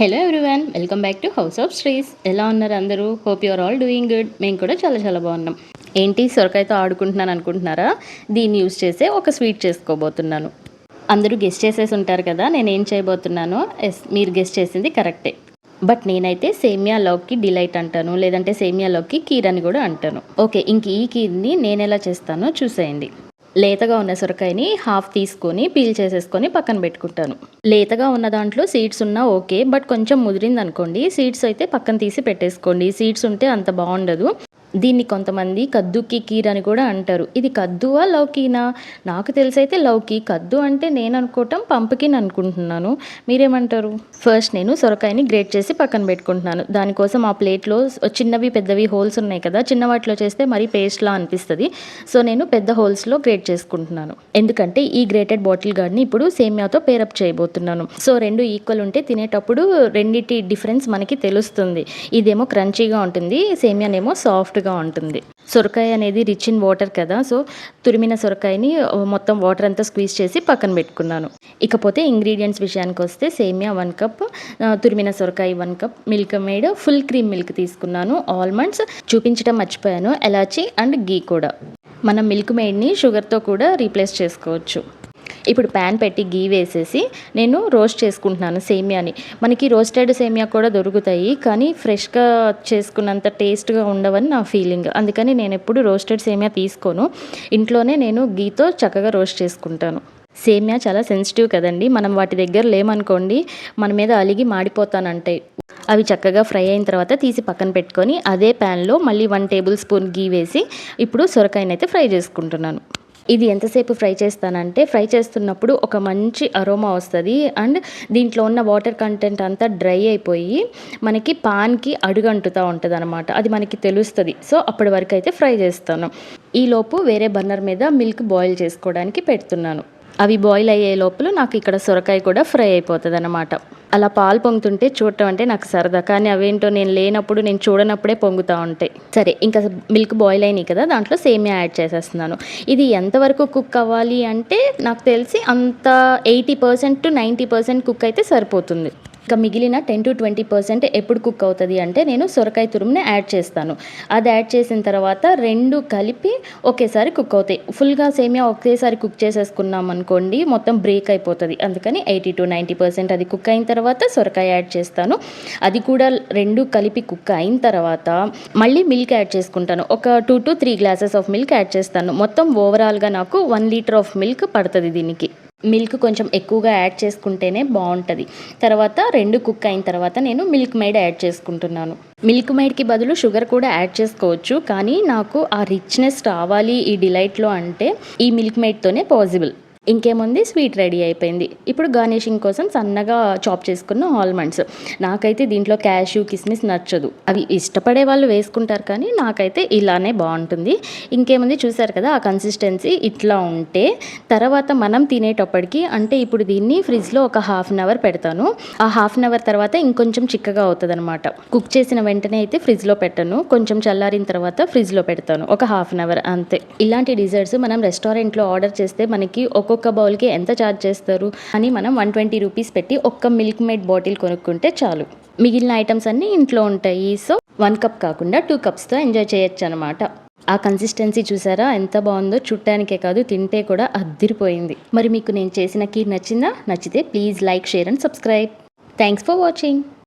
Hello everyone, welcome back to house of Shrees. ఎలా ఉన్నారు అందరూ? Hope you're all doing good. మేము కూడా చాలా చాలా బాగున్నాం. ఏంటి సొరకాయతో ఆడుకుంటున్నాను అనుకుంటున్నారా? దీన్ని యూస్ చేసే ఒక స్వీట్ చేసుకోబోతున్నాను. అందరూ గెస్ట్ చేసేసి ఉంటారు కదా నేనేం చేయబోతున్నానో. ఎస్, మీరు గెస్ట్ చేసింది కరెక్టే. బట్ నేనైతే సేమియాలోకి డిలైట్ అంటాను, లేదంటే సేమియాలోకి కీర్ అని కూడా అంటాను. ఓకే, ఇంక ఈ కీర్ని నేను ఎలా చేస్తానో చూసేయండి. లేతగా ఉన్న సొరకాయని హాఫ్ తీసుకొని పీల్ చేసేసుకొని పక్కన పెట్టుకుంటాను. లేతగా ఉన్న దాంట్లో సీడ్స్ ఉన్నా ఓకే, బట్ కొంచెం ముదిరింది అనుకోండి, సీడ్స్ అయితే పక్కన తీసి పెట్టేసుకోండి. సీడ్స్ ఉంటే అంత బాగుండదు. దీన్ని కొంతమంది కద్దుకి కీర్ అని కూడా అంటారు. ఇది కద్దువా లౌకీనా? నాకు తెలిసైతే లౌకీ. కద్దు అంటే నేను అనుకోవటం పంపుకిన్ అనుకుంటున్నాను. మీరేమంటారు? ఫస్ట్ నేను సొరకాయని గ్రేట్ చేసి పక్కన పెట్టుకుంటున్నాను. దానికోసం ఆ ప్లేట్లో చిన్నవి పెద్దవి హోల్స్ ఉన్నాయి కదా, చిన్న వాటిలో చేస్తే మరీ పేస్ట్లా అనిపిస్తుంది. సో నేను పెద్ద హోల్స్లో గ్రేట్ చేసుకుంటున్నాను. ఎందుకంటే ఈ గ్రేటెడ్ బాటిల్ గార్డ్ని ఇప్పుడు సేమియాతో పేరప్ చేయబోతున్నాను. సో రెండు ఈక్వల్ ఉంటే తినేటప్పుడు రెండిటి డిఫరెన్స్ మనకి తెలుస్తుంది. ఇదేమో క్రంచీగా ఉంటుంది, సేమియానేమో సాఫ్ట్ ఉంటుంది. సొరకాయ అనేది రిచ్ ఇన్ వాటర్ కదా, సో తురిమిన సొరకాయని మొత్తం వాటర్ అంతా స్క్వీజ్ చేసి పక్కన పెట్టుకున్నాను. ఇకపోతే ఇంగ్రీడియంట్స్ విషయానికి వస్తే సేమియా 1 కప్, తురిమిన సొరకాయ 1 cup, milk made full cream milk తీసుకున్నాను, ఆల్మండ్స్ చూపించడం మర్చిపోయాను, ఎలాచీ అండ్ గీ కూడా. మనం మిల్క్ మేడ్ని షుగర్తో కూడా రీప్లేస్ చేసుకోవచ్చు. ఇప్పుడు ప్యాన్ పెట్టి గీ వేసేసి నేను రోస్ట్ చేసుకుంటున్నాను సేమియాని. మనకి రోస్టెడ్ సేమియా కూడా దొరుకుతాయి, కానీ ఫ్రెష్గా చేసుకున్నంత టేస్ట్గా ఉండవని నా ఫీలింగ్. అందుకని నేను ఎప్పుడు రోస్టెడ్ సేమియా తీసుకోను, ఇంట్లోనే నేను గీతో చక్కగా రోస్ట్ చేసుకుంటాను. సేమియా చాలా సెన్సిటివ్ కదండి, మనం వాటి దగ్గర లేమనుకోండి మన మీద అలిగి మాడిపోతానంటాయి. అవి చక్కగా ఫ్రై అయిన తర్వాత తీసి పక్కన పెట్టుకొని అదే ప్యాన్లో మళ్ళీ 1 టేబుల్ స్పూన్ గీ వేసి ఇప్పుడు సొరకాయనైతే ఫ్రై చేసుకుంటున్నాను. ఇది ఎంతసేపు ఫ్రై చేస్తానంటే, ఫ్రై చేస్తున్నప్పుడు ఒక మంచి అరోమా వస్తుంది అండ్ దీంట్లో ఉన్న వాటర్ కంటెంట్ అంతా డ్రై అయిపోయి మనకి పాన్కి అడుగంటుతూ ఉంటుంది అనమాట. అది మనకి తెలుస్తుంది. సో అప్పటి వరకు అయితే ఫ్రై చేస్తాను. ఈలోపు వేరే బర్నర్ మీద మిల్క్ బాయిల్ చేసుకోవడానికి పెడుతున్నాను. అవి బాయిల్ అయ్యే లోపల నాకు ఇక్కడ సొరకాయ కూడా ఫ్రై అయిపోతుంది అనమాట. అలా పాలు పొంగుతుంటే చూడటం అంటే నాకు సరదా, కానీ అవేంటో నేను లేనప్పుడు, నేను చూడనప్పుడే పొంగుతూ ఉంటాయి. సరే, ఇంకా మిల్క్ బాయిల్ అయినాయి కదా, దాంట్లో సేమియా యాడ్ చేసేస్తున్నాను. ఇది ఎంతవరకు కుక్ అవ్వాలి అంటే నాకు తెలిసి అంత 80% to 90% కుక్ అయితే సరిపోతుంది. ఇంకా మిగిలిన 10 to 20% ఎప్పుడు కుక్ అవుతుంది అంటే నేను సొరకాయ తురుముని యాడ్ చేస్తాను. అది యాడ్ చేసిన తర్వాత రెండు కలిపి ఒకేసారి కుక్ అవుతాయి. ఫుల్గా సేమియా ఒకేసారి కుక్ చేసేసుకున్నాం అనుకోండి మొత్తం బ్రేక్ అయిపోతుంది. అందుకని 80 to 90% అది కుక్ అయిన తర్వాత సొరకాయ యాడ్ చేస్తాను. అది కూడా రెండు కలిపి కుక్ అయిన తర్వాత మళ్ళీ మిల్క్ యాడ్ చేసుకుంటాను. ఒక 2 to 3 glasses of milk add చేస్తాను. మొత్తం ఓవరాల్గా నాకు 1 లీటర్ ఆఫ్ మిల్క్ పడుతుంది దీనికి. మిల్క్ కొంచెం ఎక్కువగా యాడ్ చేసుకుంటేనే బాగుంటుంది. తర్వాత రెండు కుక్ అయిన తర్వాత నేను మిల్క్ మేడ్ యాడ్ చేసుకుంటున్నాను. మిల్క్ మేడ్కి బదులు షుగర్ కూడా యాడ్ చేసుకోవచ్చు, కానీ నాకు ఆ రిచ్నెస్ రావాలి ఈ డిలైట్లో అంటే ఈ మిల్క్ మేడ్తోనే పాసిబుల్. ఇంకేముంది, స్వీట్ రెడీ అయిపోయింది. ఇప్పుడు గార్నిషింగ్ కోసం సన్నగా చాప్ చేసుకున్న ఆల్మండ్స్. నాకైతే దీంట్లో క్యాష్యూ కిస్మిస్ నచ్చదు, అవి ఇష్టపడే వాళ్ళు వేసుకుంటారు, కానీ నాకైతే ఇలానే బాగుంటుంది. ఇంకేముంది, చూసారు కదా ఆ కన్సిస్టెన్సీ ఇట్లా ఉంటే తర్వాత మనం తినేటప్పటికి, అంటే ఇప్పుడు దీన్ని ఫ్రిడ్జ్లో ఒక 1/2 అవర్ పెడతాను. ఆ 1/2 అవర్ తర్వాత ఇంకొంచెం చిక్కగా అవుతుంది అనమాట. కుక్ చేసిన వెంటనే అయితే ఫ్రిడ్జ్లో పెట్టను, కొంచెం చల్లారిన తర్వాత ఫ్రిడ్జ్లో పెడతాను, ఒక 1/2 అవర్ అంతే. ఇలాంటి డిజర్ట్స్ మనం రెస్టారెంట్లో ఆర్డర్ చేస్తే మనకి ఒక్కొక్క బౌల్కి ఎంత ఛార్జ్ చేస్తారు అని మనం 120 రూపీస్ పెట్టి ఒక్క మిల్క్ మేడ్ బాటిల్ కొనుక్కుంటే చాలు. మిగిలిన ఐటమ్స్ అన్నీ ఇంట్లో ఉంటాయి. సో 1 కప్ కాకుండా 2 కప్స్తో ఎంజాయ్ చేయొచ్చు అనమాట. ఆ కన్సిస్టెన్సీ చూసారా ఎంత బాగుందో? చుట్టానికే కాదు, తింటే కూడా అద్దిరిపోయింది. మరి మీకు నేను చేసిన కీర్ నచ్చిందా? నచ్చితే please like, share and subscribe. Thanks for watching.